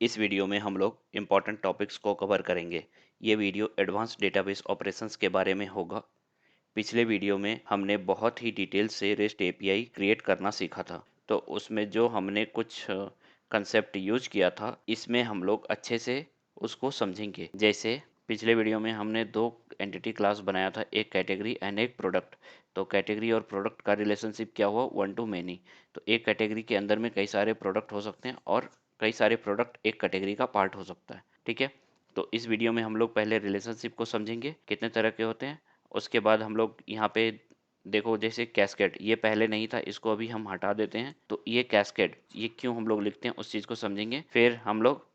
इस वीडियो में हम लोग इम्पॉर्टेंट टॉपिक्स को कवर करेंगे। ये वीडियो एडवांस डेटाबेस ऑपरेशंस के बारे में होगा। पिछले वीडियो में हमने बहुत ही डिटेल से रेस्ट एपीआई क्रिएट करना सीखा था। तो उसमें जो हमने कुछ कंसेप्ट यूज किया था, इसमें हम लोग अच्छे से उसको समझेंगे। जैसे पिछले वीडियो में हमने दो एंटिटी क्लास बनाया था, एक कैटेगरी एंड एक प्रोडक्ट। तो कैटेगरी और प्रोडक्ट का रिलेशनशिप क्या हुआ, वन टू मैनी। तो एक कैटेगरी के अंदर में कई सारे प्रोडक्ट हो सकते हैं और कई सारे प्रोडक्ट एक कैटेगरी का पार्ट हो सकता है। ठीक है। तो इस वीडियो में हम लोग पहले रिलेशनशिप को समझेंगे, कितने तरह के होते हैं। उसके बाद हम लोग यहाँ पे देखो, जैसे कैस्केड, ये पहले नहीं था, इसको अभी हम हटा देते हैं। तो ये कैस्केड, ये क्यों हम लोग लिखते हैं उस चीज़ को समझेंगे। फिर हम लोग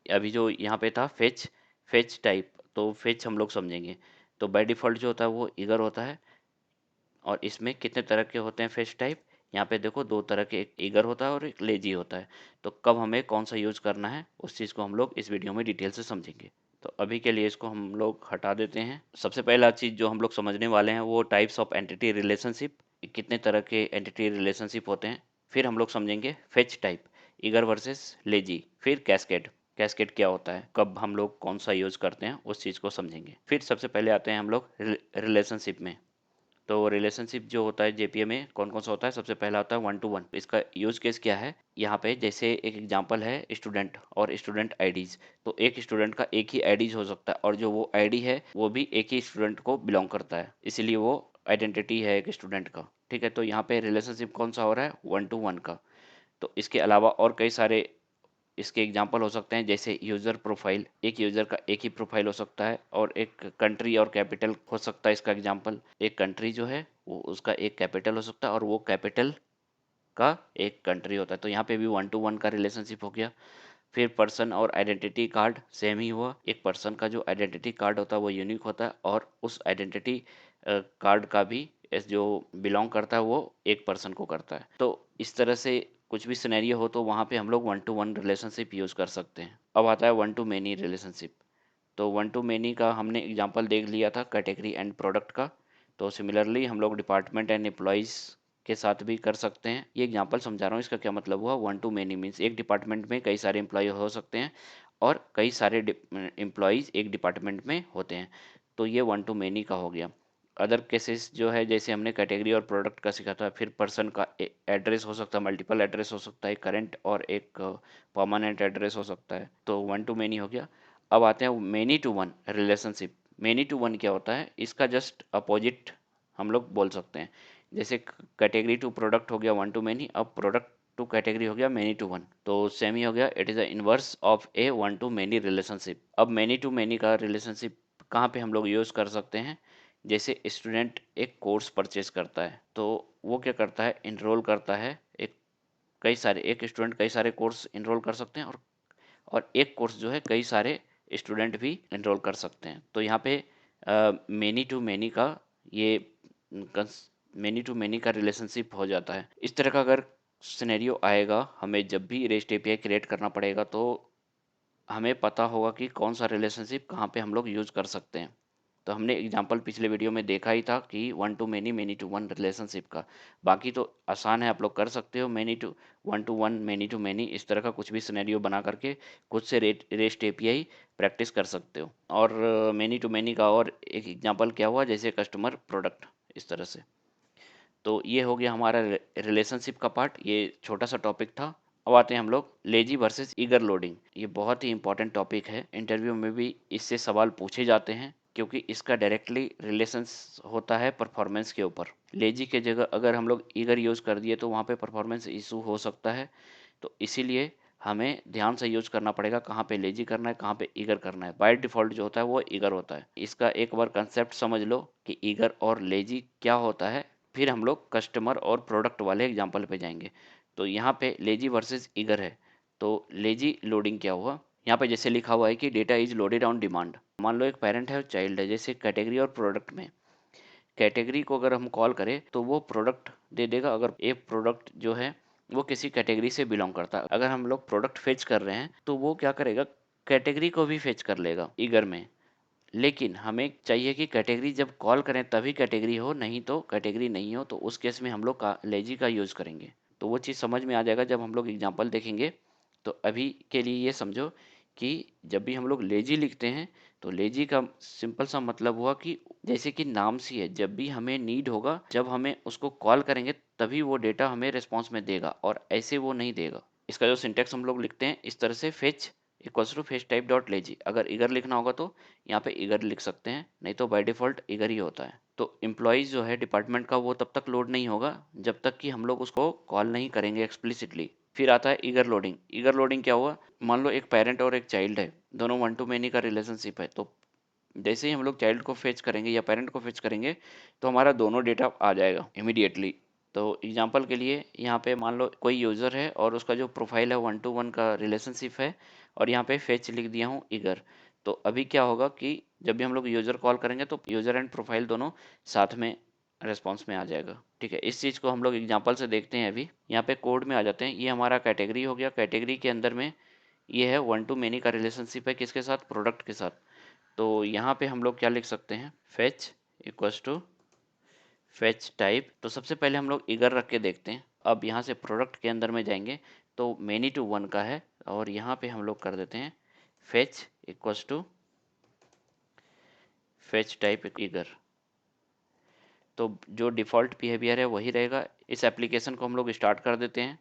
अभी जो यहाँ पे था फेच, फेच टाइप, तो फेच हम लोग समझेंगे। तो बाय डिफ़ॉल्ट जो होता है वो ईगर होता है। और इसमें कितने तरह के होते हैं फेच टाइप, यहाँ पे देखो दो तरह के, एक ईगर होता है और एक लेजी होता है। तो कब हमें कौन सा यूज़ करना है उस चीज़ को हम लोग इस वीडियो में डिटेल से समझेंगे। तो अभी के लिए इसको हम लोग हटा देते हैं। सबसे पहला चीज़ जो हम लोग समझने वाले हैं वो टाइप्स ऑफ एंटिटी रिलेशनशिप, कितने तरह के एंटिटी रिलेशनशिप होते हैं। फिर हम लोग समझेंगे fetch type, eager versus lazy. फिर कैस्केड, कैस्केड क्या होता है, कब हम लोग कौन सा यूज़ करते हैं उस चीज़ को समझेंगे। फिर सबसे पहले आते हैं हम लोग रिलेशनशिप में। तो रिलेशनशिप जो होता है जेपीए में कौन कौन सा होता है, सबसे पहला होता है वन टू वन। इसका यूज केस क्या है, यहाँ पे जैसे एक एग्जांपल है स्टूडेंट और स्टूडेंट आईडीज। तो एक स्टूडेंट का एक ही आईडीज हो सकता है और जो वो आईडी है वो भी एक ही स्टूडेंट को बिलोंग करता है, इसीलिए वो आइडेंटिटी है एक स्टूडेंट का। ठीक है। तो यहाँ पे रिलेशनशिप कौन सा हो रहा है, वन टू वन का। तो इसके अलावा और कई सारे इसके एग्जाम्पल हो सकते हैं, जैसे यूज़र प्रोफाइल, एक यूज़र का एक ही प्रोफाइल हो सकता है। और एक कंट्री और कैपिटल हो सकता है इसका एग्जाम्पल। एक कंट्री जो है वो उसका एक कैपिटल हो सकता है और वो कैपिटल का एक कंट्री होता है। तो यहाँ पे भी वन टू वन का रिलेशनशिप हो गया। फिर पर्सन और आइडेंटिटी कार्ड सेम ही हुआ। एक पर्सन का जो आइडेंटिटी कार्ड होता है वो यूनिक होता है और उस आइडेंटिटी कार्ड का भी जो बिलोंग करता है वो एक पर्सन को करता है। तो इस तरह से कुछ भी सिनेरियो हो तो वहाँ पे हम लोग one to one relationship use कर सकते हैं। अब आता है वन टू मेनी रिलेशनशिप। तो वन टू मेनी का हमने एग्जांपल देख लिया था कैटेगरी एंड प्रोडक्ट का। तो सिमिलरली हम लोग डिपार्टमेंट एंड एम्प्लॉयज़ के साथ भी कर सकते हैं। ये एग्जांपल समझा रहा हूँ, इसका क्या मतलब हुआ, वन टू मेनी मीन्स एक डिपार्टमेंट में कई सारे एम्प्लॉय हो सकते हैं और कई सारे एम्प्लॉयज़ एक डिपार्टमेंट में होते हैं। तो ये वन टू मेनी का हो गया। अदर केसेस जो है, जैसे हमने कैटेगरी और प्रोडक्ट का सीखा था। फिर पर्सन का एड्रेस हो सकता है, मल्टीपल एड्रेस हो सकता है, करेंट और एक परमानेंट एड्रेस हो सकता है। तो वन टू मेनी हो गया। अब आते हैं many to one relationship. Many to one क्या होता है, इसका जस्ट अपोजिट हम लोग बोल सकते हैं। जैसे कैटेगरी टू प्रोडक्ट हो गया वन टू मेनी, अब प्रोडक्ट टू कैटेगरी हो गया मेनी टू वन। तो सेम ही हो गया, it is the inverse of A one to many relationship. अब मेनी टू मेनी का रिलेशनशिप कहाँ पे हम लोग यूज़ कर सकते हैं, जैसे स्टूडेंट एक कोर्स परचेज करता है तो वो क्या करता है, इनरोल करता है एक, कई सारे, एक स्टूडेंट कई सारे कोर्स इनरोल कर सकते हैं और एक कोर्स जो है कई सारे स्टूडेंट भी इनरोल कर सकते हैं। तो यहाँ पे मेनी टू मेनी का ये मेनी टू मेनी का रिलेशनशिप हो जाता है। इस तरह का अगर सिनेरियो आएगा, हमें जब भी रेस्ट एपीआई क्रिएट करना पड़ेगा तो हमें पता होगा कि कौन सा रिलेशनशिप कहाँ पे हम लोग यूज़ कर सकते हैं। तो हमने एग्जांपल पिछले वीडियो में देखा ही था कि one to many, many to one relationship का। बाकी तो आसान है, आप लोग कर सकते हो। Many to one to one, many to many, इस तरह का कुछ भी सिनेरियो बना करके खुद से रेस्ट एपीआई प्रैक्टिस कर सकते हो। और मेनी टू मेनी का और एक एग्जांपल क्या हुआ, जैसे कस्टमर प्रोडक्ट, इस तरह से। तो ये हो गया हमारा रिलेशनशिप का पार्ट, ये छोटा सा टॉपिक था। अब आते हैं हम लोग लेजी वर्सेस ईगर लोडिंग। ये बहुत ही इंपॉर्टेंट टॉपिक है, इंटरव्यू में भी इससे सवाल पूछे जाते हैं क्योंकि इसका डायरेक्टली रिलेशंस होता है परफॉर्मेंस के ऊपर। लेजी के जगह अगर हम लोग ईगर यूज़ कर दिए तो वहाँ पे परफॉर्मेंस इशू हो सकता है। तो इसीलिए हमें ध्यान से यूज करना पड़ेगा, कहाँ पे लेजी करना है, कहाँ पे ईगर करना है। बाय डिफॉल्ट जो होता है वो ईगर होता है। इसका एक बार कंसेप्ट समझ लो कि ईगर और लेजी क्या होता है, फिर हम लोग कस्टमर और प्रोडक्ट वाले एग्जाम्पल पे जाएंगे। तो यहाँ पे लेजी वर्सेस ईगर है। तो लेजी लोडिंग क्या हुआ, यहाँ पे जैसे लिखा हुआ है कि data is loaded on demand. मान लो एक पेरेंट है और चाइल्ड है, जैसे कैटेगरी और प्रोडक्ट में कैटेगरी को अगर हम कॉल करें तो वो प्रोडक्ट दे देगा अगर एक प्रोडक्ट जो है वो किसी कैटेगरी से बिलोंग करता है। अगर हम लोग प्रोडक्ट फेच कर रहे हैं तो वो क्या करेगा, कैटेगरी को भी फेच कर लेगा ईगर में। लेकिन हमें चाहिए कि कैटेगरी जब कॉल करें तभी कैटेगरी हो, नहीं तो कैटेगरी नहीं हो। तो उस केस में हम लोग का लेजी का यूज़ करेंगे। तो वो चीज़ समझ में आ जाएगा जब हम लोग एग्जांपल देखेंगे। तो अभी के लिए ये समझो कि जब भी हम लोग लेजी लिखते हैं तो लेजी का सिंपल सा मतलब हुआ कि जैसे कि नाम सी है, जब भी हमें नीड होगा, जब हमें उसको कॉल करेंगे तभी वो डेटा हमें रिस्पॉन्स में देगा, और ऐसे वो नहीं देगा। इसका जो सिंटेक्स हम लोग लिखते हैं इस तरह से, fetch equals to fetch type dot lazy. अगर ईगर लिखना होगा तो यहाँ पे ईगर लिख सकते हैं, नहीं तो बाय डिफॉल्ट ईगर ही होता है। तो एम्प्लॉइज जो है डिपार्टमेंट का, वो तब तक लोड नहीं होगा जब तक कि हम लोग उसको कॉल नहीं करेंगे एक्सप्लिसिटली। फिर आता है ईगर लोडिंग। ईगर लोडिंग क्या हुआ, मान लो एक पेरेंट और एक चाइल्ड है, दोनों वन टू मेनी का रिलेशनशिप है। तो जैसे ही हम लोग चाइल्ड को फेच करेंगे या पेरेंट को फेच करेंगे तो हमारा दोनों डेटा आ जाएगा इमीडिएटली। तो एग्जांपल के लिए यहाँ पे मान लो कोई यूज़र है और उसका जो प्रोफाइल है वन टू वन का रिलेशनशिप है, और यहाँ पे फेच लिख दिया हूँ ईगर। तो अभी क्या होगा कि जब भी हम लोग यूज़र कॉल करेंगे तो यूज़र एंड प्रोफाइल दोनों साथ में रेस्पॉन्स में आ जाएगा। ठीक है, इस चीज़ को हम लोग एग्जाम्पल से देखते हैं। अभी यहाँ पे कोड में आ जाते हैं। ये हमारा कैटेगरी हो गया। कैटेगरी के अंदर में ये है वन टू मेनी का रिलेशनशिप है, किसके साथ, प्रोडक्ट के साथ। तो यहाँ पे हम लोग क्या लिख सकते हैं, fetch equals to fetch type. तो सबसे पहले हम लोग ईगर रख के देखते हैं। अब यहाँ से प्रोडक्ट के अंदर में जाएंगे तो मेनी टू वन का है, और यहाँ पे हम लोग कर देते हैं fetch equals to fetch type eager. तो जो डिफ़ॉल्ट बिहेवियर है वही रहेगा। इस एप्लीकेशन को हम लोग स्टार्ट कर देते हैं।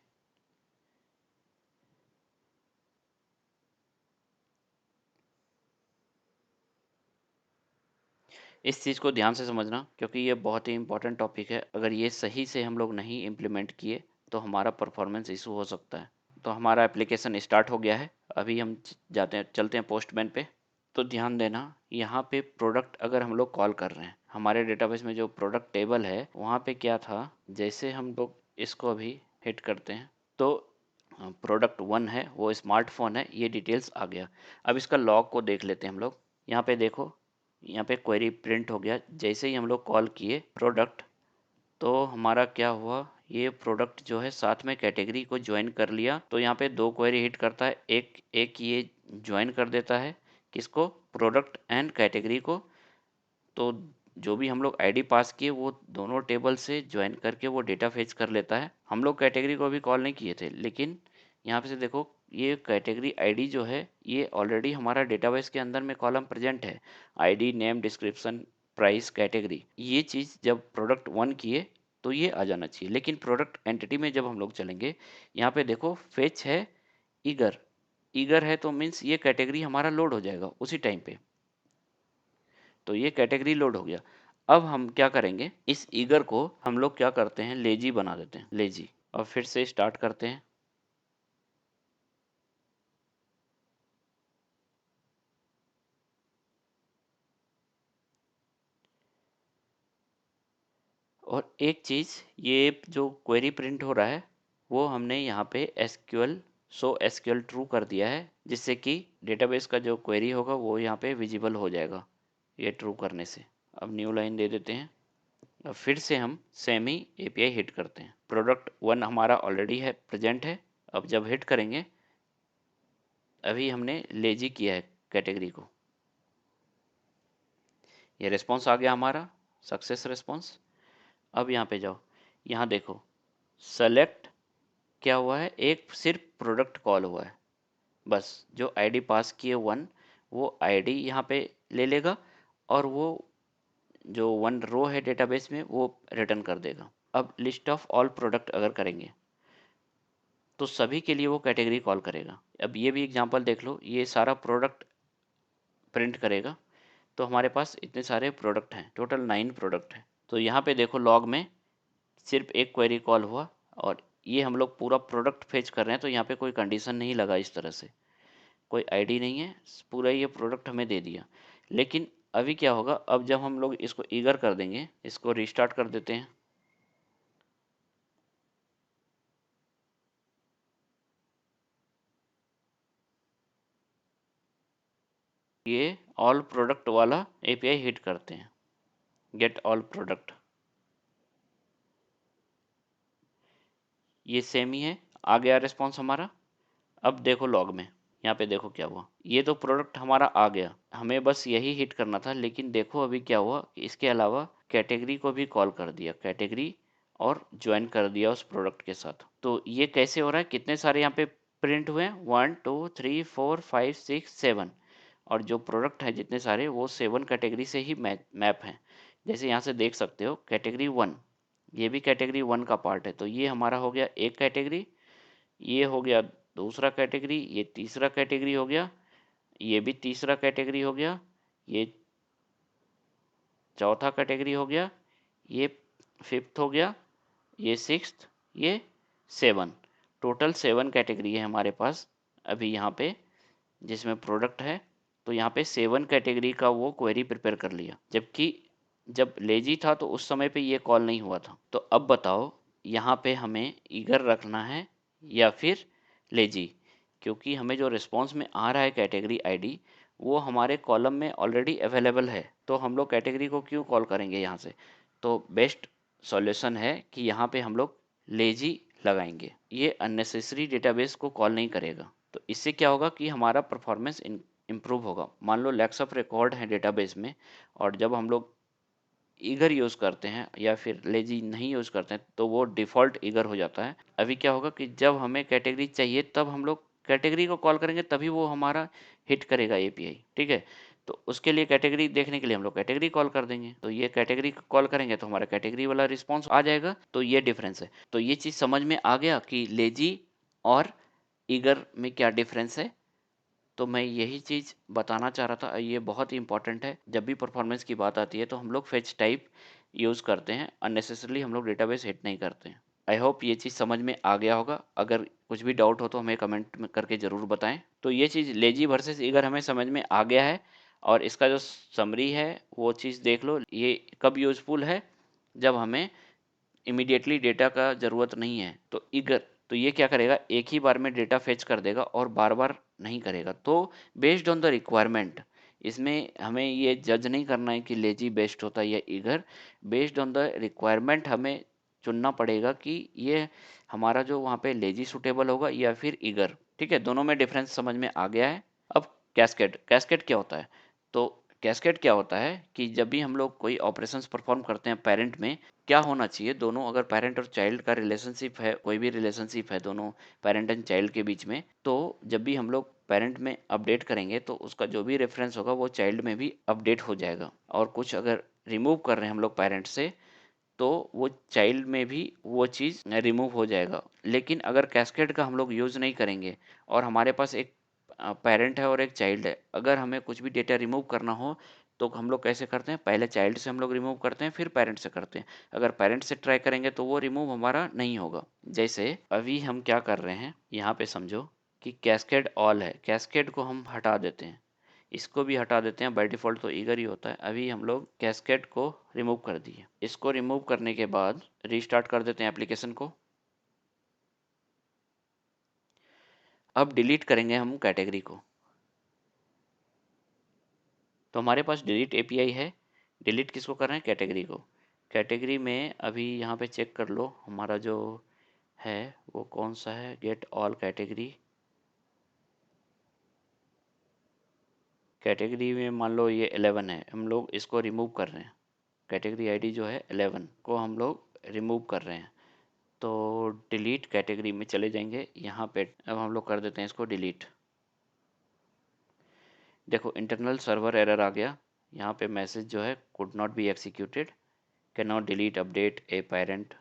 इस चीज़ को ध्यान से समझना क्योंकि ये बहुत ही इंपॉर्टेंट टॉपिक है। अगर ये सही से हम लोग नहीं इम्प्लीमेंट किए तो हमारा परफॉर्मेंस इशू हो सकता है। तो हमारा एप्लीकेशन स्टार्ट हो गया है। अभी हम जाते हैं, चलते हैं पोस्टमैन पे। तो ध्यान देना, यहाँ पे प्रोडक्ट अगर हम लोग कॉल कर रहे हैं, हमारे डेटाबेस में जो प्रोडक्ट टेबल है वहाँ पे क्या था, जैसे हम लोग इसको अभी हिट करते हैं तो प्रोडक्ट वन है, वो स्मार्टफोन है, ये डिटेल्स आ गया। अब इसका लॉग को देख लेते हैं हम लोग। यहाँ पे देखो, यहाँ पे क्वेरी प्रिंट हो गया जैसे ही हम लोग कॉल किए प्रोडक्ट। तो हमारा क्या हुआ, ये प्रोडक्ट जो है साथ में कैटेगरी को ज्वाइन कर लिया। तो यहाँ पे दो क्वेरी हिट करता है, एक एक ये ज्वाइन कर देता है किसको, प्रोडक्ट एंड कैटेगरी को। तो जो भी हम लोग आईडी पास किए वो दोनों टेबल से ज्वाइन करके वो डेटा फेच कर लेता है। हम लोग कैटेगरी को अभी कॉल नहीं किए थे, लेकिन यहाँ पे से देखो ये कैटेगरी आईडी जो है ये ऑलरेडी हमारा डेटाबेस के अंदर में कॉलम प्रेजेंट है। ID, name, description, price, category, ये चीज़ जब प्रोडक्ट वन किए तो ये आ जाना चाहिए। लेकिन प्रोडक्ट एंटिटी में जब हम लोग चलेंगे, यहाँ पे देखो फेच है ईगर। ईगर है तो मीन्स ये कैटेगरी हमारा लोड हो जाएगा उसी टाइम पे। तो ये कैटेगरी लोड हो गया। अब हम क्या करेंगे, इस ईगर को हम लोग क्या करते हैं, लेजी बना देते हैं, लेजी। और फिर से स्टार्ट करते हैं। और एक चीज़, ये जो क्वेरी प्रिंट हो रहा है वो हमने यहाँ पे एसक्यूएल शो एसक्यूएल ट्रू कर दिया है, जिससे कि डेटाबेस का जो क्वेरी होगा वो यहाँ पे विजिबल हो जाएगा ये ट्रू करने से। अब न्यू लाइन दे देते हैं। अब फिर से हम सेम ही एपीआई हिट करते हैं। प्रोडक्ट वन हमारा ऑलरेडी है, प्रेजेंट है। अब जब हिट करेंगे, अभी हमने लेजी किया है कैटेगरी को, ये रिस्पॉन्स आ गया हमारा, सक्सेस रिस्पॉन्स। अब यहाँ पे जाओ, यहाँ देखो सेलेक्ट क्या हुआ है, एक सिर्फ प्रोडक्ट कॉल हुआ है। बस जो आईडी पास किए वन, वो आईडी यहाँ पे ले लेगा, और वो जो वन रो है डेटाबेस में वो रिटर्न कर देगा। अब लिस्ट ऑफ ऑल प्रोडक्ट अगर करेंगे तो सभी के लिए वो कैटेगरी कॉल करेगा। अब ये भी एग्जांपल देख लो, ये सारा प्रोडक्ट प्रिंट करेगा। तो हमारे पास इतने सारे प्रोडक्ट हैं, टोटल 9 प्रोडक्ट हैं। तो यहाँ पे देखो लॉग में सिर्फ एक क्वेरी कॉल हुआ, और ये हम लोग पूरा प्रोडक्ट फेच कर रहे हैं, तो यहाँ पे कोई कंडीशन नहीं लगा इस तरह से, कोई आईडी नहीं है, पूरा ये प्रोडक्ट हमें दे दिया। लेकिन अभी क्या होगा, अब जब हम लोग इसको ईगर कर देंगे, इसको रिस्टार्ट कर देते हैं। ये ऑल प्रोडक्ट वाला एपीआई हिट करते हैं, गेट ऑल प्रोडक्ट। ये सेम ही है, आ गया रिस्पॉन्स हमारा। अब देखो लॉग में, यहाँ पे देखो क्या हुआ, ये तो प्रोडक्ट हमारा आ गया, हमें बस यही हिट करना था। लेकिन देखो अभी क्या हुआ, इसके अलावा कैटेगरी को भी कॉल कर दिया, कैटेगरी और ज्वाइन कर दिया उस प्रोडक्ट के साथ। तो ये कैसे हो रहा है, कितने सारे यहाँ पे प्रिंट हुए 1 2 3 4 5 6 7 और जो प्रोडक्ट है जितने सारे वो 7 कैटेगरी से ही मैप हैं। जैसे यहाँ से देख सकते हो कैटेगरी 1, ये भी कैटेगरी 1 का पार्ट है, तो ये हमारा हो गया एक कैटेगरी, ये हो गया दूसरा कैटेगरी, ये तीसरा कैटेगरी हो गया, ये भी तीसरा कैटेगरी हो गया, ये चौथा कैटेगरी हो गया, ये फिफ्थ हो गया, ये सिक्स्थ, ये सेवन। टोटल 7 कैटेगरी है हमारे पास अभी यहाँ पे जिसमें प्रोडक्ट है। तो यहाँ पे 7 कैटेगरी का वो क्वेरी प्रिपेयर कर लिया, जबकि जब लेजी था तो उस समय पे ये कॉल नहीं हुआ था। तो अब बताओ यहाँ पे हमें ईगर रखना है या फिर लेजी, क्योंकि हमें जो रिस्पॉन्स में आ रहा है कैटेगरी आईडी वो हमारे कॉलम में ऑलरेडी अवेलेबल है, तो हम लोग कैटेगरी को क्यों कॉल करेंगे यहाँ से। तो बेस्ट सॉल्यूशन है कि यहाँ पे हम लोग लेजी लगाएंगे, ये अननेसेसरी डेटाबेस को कॉल नहीं करेगा। तो इससे क्या होगा कि हमारा परफॉर्मेंस इम्प्रूव होगा। मान लो लैक्स ऑफ रिकॉर्ड है डेटाबेस में और जब हम लोग ईगर यूज़ करते हैं या फिर लेजी नहीं यूज़ करते हैं तो वो डिफ़ॉल्ट ईगर हो जाता है। अभी क्या होगा कि जब हमें कैटेगरी चाहिए तब हम लोग कैटेगरी को कॉल करेंगे, तभी वो हमारा हिट करेगा एपीआई, ठीक है। तो उसके लिए कैटेगरी देखने के लिए हम लोग कैटेगरी कॉल कर देंगे, तो ये कैटेगरी कॉल करेंगे तो हमारा कैटेगरी वाला रिस्पॉन्स आ जाएगा। तो ये डिफरेंस है। तो ये चीज़ समझ में आ गया कि लेजी और ईगर में क्या डिफरेंस है। तो मैं यही चीज़ बताना चाह रहा था, ये बहुत ही इंपॉर्टेंट है। जब भी परफॉर्मेंस की बात आती है तो हम लोग फेच टाइप यूज़ करते हैं, अननेसेसरली हम लोग डेटाबेस हिट नहीं करते हैं। आई होप ये चीज़ समझ में आ गया होगा। अगर कुछ भी डाउट हो तो हमें कमेंट में करके ज़रूर बताएं। तो ये चीज़ लेजी वर्सेस ईगर हमें समझ में आ गया है और इसका जो समरी है वो चीज़ देख लो। ये कब यूज़फुल है, जब हमें इमीडिएटली डेटा का ज़रूरत नहीं है। तो ईगर तो ये क्या करेगा, एक ही बार में डेटा फेच कर देगा और बार बार नहीं करेगा। तो बेस्ड ऑन द रिक्वायरमेंट, इसमें हमें ये जज नहीं करना है कि लेजी बेस्ट होता है या eager. Based on the requirement हमें चुनना पड़ेगा कि ये हमारा जो वहाँ पे लेजी सुटेबल होगा या फिर ईगर, ठीक है। दोनों में डिफरेंस समझ में आ गया है। अब कैस्केड, कैस्केड क्या होता है। तो कैस्केड क्या होता है कि जब भी हम लोग कोई ऑपरेशंस परफॉर्म करते हैं पेरेंट में, क्या होना चाहिए, दोनों अगर पेरेंट और चाइल्ड का रिलेशनशिप है, कोई भी रिलेशनशिप है दोनों पेरेंट एंड चाइल्ड के बीच में, तो जब भी हम लोग पेरेंट में अपडेट करेंगे तो उसका जो भी रेफरेंस होगा वो चाइल्ड में भी अपडेट हो जाएगा। और कुछ अगर रिमूव कर रहे हैं हम लोग पेरेंट से तो वो चाइल्ड में भी वो चीज़ रिमूव हो जाएगा। लेकिन अगर कैस्केड का हम लोग यूज़ नहीं करेंगे और हमारे पास एक पेरेंट है और एक चाइल्ड है, अगर हमें कुछ भी डेटा रिमूव करना हो तो हम लोग कैसे करते हैं, पहले चाइल्ड से हम लोग रिमूव करते हैं फिर पेरेंट से करते हैं। अगर पेरेंट से ट्राई करेंगे तो वो रिमूव हमारा नहीं होगा। जैसे अभी हम क्या कर रहे हैं यहाँ पे समझो कि कैस्केड ऑल है, कैस्केड को हम हटा देते हैं, इसको भी हटा देते हैं। बाय डिफ़ॉल्ट तो ईगर ही होता है। अभी हम लोग कैस्केड को रिमूव कर दिए। इसको रिमूव करने के बाद रीस्टार्ट कर देते हैं एप्लीकेशन को। अब डिलीट करेंगे हम कैटेगरी को। तो हमारे पास डिलीट एपीआई है। डिलीट किसको कर रहे हैं, कैटेगरी को। कैटेगरी में अभी यहाँ पे चेक कर लो हमारा जो है वो कौन सा है, गेट ऑल कैटेगरी। कैटेगरी में मान लो ये 11 है, हम लोग इसको रिमूव कर रहे हैं। कैटेगरी आईडी जो है 11 को हम लोग रिमूव कर रहे हैं। तो डिलीट कैटेगरी में चले जाएंगे यहाँ पे। अब हम लोग कर देते हैं इसको डिलीट। देखो इंटरनल सर्वर एरर आ गया। यहाँ पे मैसेज जो है could not be executed, can not delete update a parent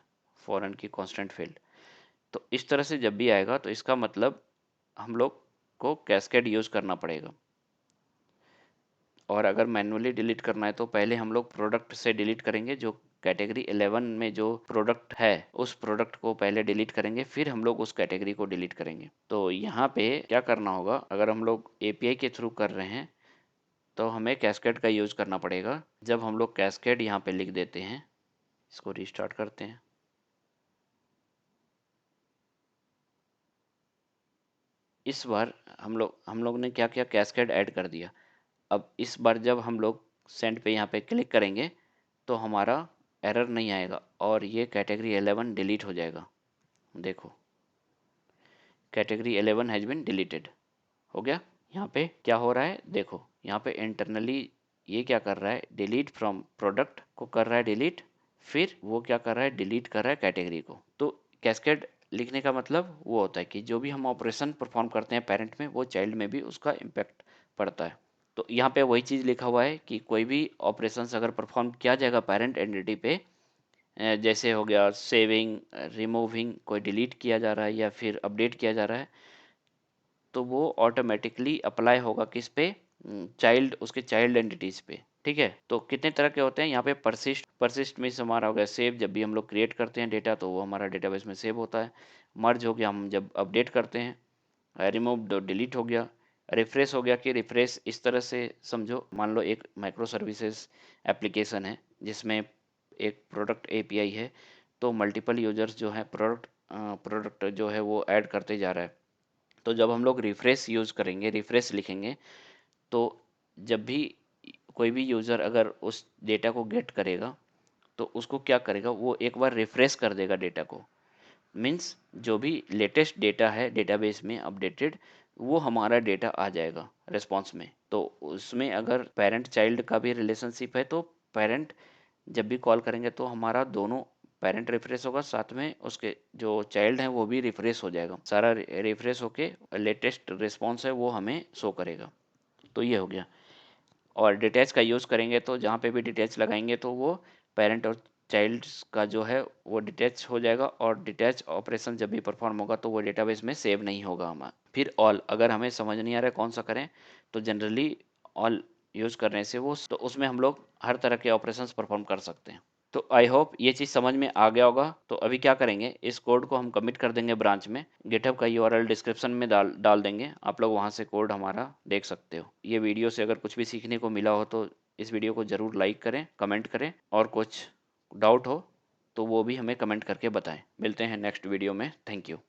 foreign key constant field. तो इस तरह से जब भी आएगा तो इसका मतलब हम लोग को कैस्केड यूज़ करना पड़ेगा। और अगर मैन्युअली डिलीट करना है तो पहले हम लोग प्रोडक्ट से डिलीट करेंगे, जो कैटेगरी 11 में जो प्रोडक्ट है उस प्रोडक्ट को पहले डिलीट करेंगे, फिर हम लोग उस कैटेगरी को डिलीट करेंगे। तो यहाँ पे क्या करना होगा, अगर हम लोग एपीआई के थ्रू कर रहे हैं तो हमें कैस्केड का यूज़ करना पड़ेगा। जब हम लोग कैस्केड यहाँ पे लिख देते हैं, इसको रिस्टार्ट करते हैं। इस बार हम लोग ने क्या किया, कैस्केड ऐड कर दिया। अब इस बार जब हम लोग सेंड पे यहाँ पे क्लिक करेंगे तो हमारा एरर नहीं आएगा और ये कैटेगरी 11 डिलीट हो जाएगा। देखो कैटेगरी 11 हैज़ बिन डिलीटेड हो गया। यहाँ पे क्या हो रहा है, देखो यहाँ पे इंटरनली ये क्या कर रहा है, डिलीट फ्रॉम प्रोडक्ट को कर रहा है डिलीट, फिर वो क्या कर रहा है, डिलीट कर रहा है कैटेगरी को। तो कैस्केड लिखने का मतलब वो होता है कि जो भी हम ऑपरेशन परफॉर्म करते हैं पेरेंट में, वो चाइल्ड में भी उसका इम्पैक्ट पड़ता है। तो यहाँ पे वही चीज़ लिखा हुआ है कि कोई भी ऑपरेशंस अगर परफॉर्म किया जाएगा पेरेंट एंटिटी पे, जैसे हो गया सेविंग, रिमूविंग, कोई डिलीट किया जा रहा है या फिर अपडेट किया जा रहा है, तो वो ऑटोमेटिकली अप्लाई होगा किस पे, चाइल्ड, उसके चाइल्ड एंटिटीज पे। ठीक है, तो कितने तरह के होते हैं यहाँ पे, परसिस्ट में हमारा हो गया सेव, जब भी हम लोग क्रिएट करते हैं डेटा तो वो हमारा डेटाबेस में सेव होता है। मर्ज हो गया हम जब अपडेट करते हैं। रिमूव डिलीट हो गया। रिफ्रेश हो गया कि रिफ्रेश इस तरह से समझो, मान लो एक माइक्रो सर्विसेज एप्लीकेशन है जिसमें एक प्रोडक्ट एपीआई है, तो मल्टीपल यूजर्स जो है प्रोडक्ट जो है वो ऐड करते जा रहा है। तो जब हम लोग रिफ्रेश यूज़ करेंगे, रिफ्रेश लिखेंगे, तो जब भी कोई भी यूज़र अगर उस डेटा को गेट करेगा तो उसको क्या करेगा, वो एक बार रिफ्रेश कर देगा डेटा को। मीन्स जो भी लेटेस्ट डेटा है डेटाबेस में अपडेटेड, वो हमारा डेटा आ जाएगा रिस्पॉन्स में। तो उसमें अगर पेरेंट चाइल्ड का भी रिलेशनशिप है तो पेरेंट जब भी कॉल करेंगे तो हमारा दोनों पेरेंट रिफ्रेश होगा, साथ में उसके जो चाइल्ड है वो भी रिफ्रेश हो जाएगा, सारा रिफ्रेश होके लेटेस्ट रिस्पॉन्स है वो हमें शो करेगा। तो ये हो गया। और डिटैच का यूज़ करेंगे तो जहाँ पे भी डिटैच लगाएंगे तो वो पेरेंट और चाइल्ड का जो है वो डिटैच हो जाएगा, और डिटैच ऑपरेशन जब भी परफॉर्म होगा तो वो डेटाबेस में सेव नहीं होगा हमारा। फिर ऑल, अगर हमें समझ नहीं आ रहा है कौन सा करें, तो जनरली ऑल यूज़ करने से वो, तो उसमें हम लोग हर तरह के ऑपरेशंस परफॉर्म कर सकते हैं। तो आई होप ये चीज़ समझ में आ गया होगा। तो अभी क्या करेंगे, इस कोड को हम कमिट कर देंगे ब्रांच में, गिटहब का यूआरएल डिस्क्रिप्शन में डाल डाल देंगे, आप लोग वहाँ से कोड हमारा देख सकते हो। ये वीडियो से अगर कुछ भी सीखने को मिला हो तो इस वीडियो को ज़रूर लाइक करें, कमेंट करें, और कुछ डाउट हो तो वो भी हमें कमेंट करके बताएं। मिलते हैं नेक्स्ट वीडियो में। Thank you.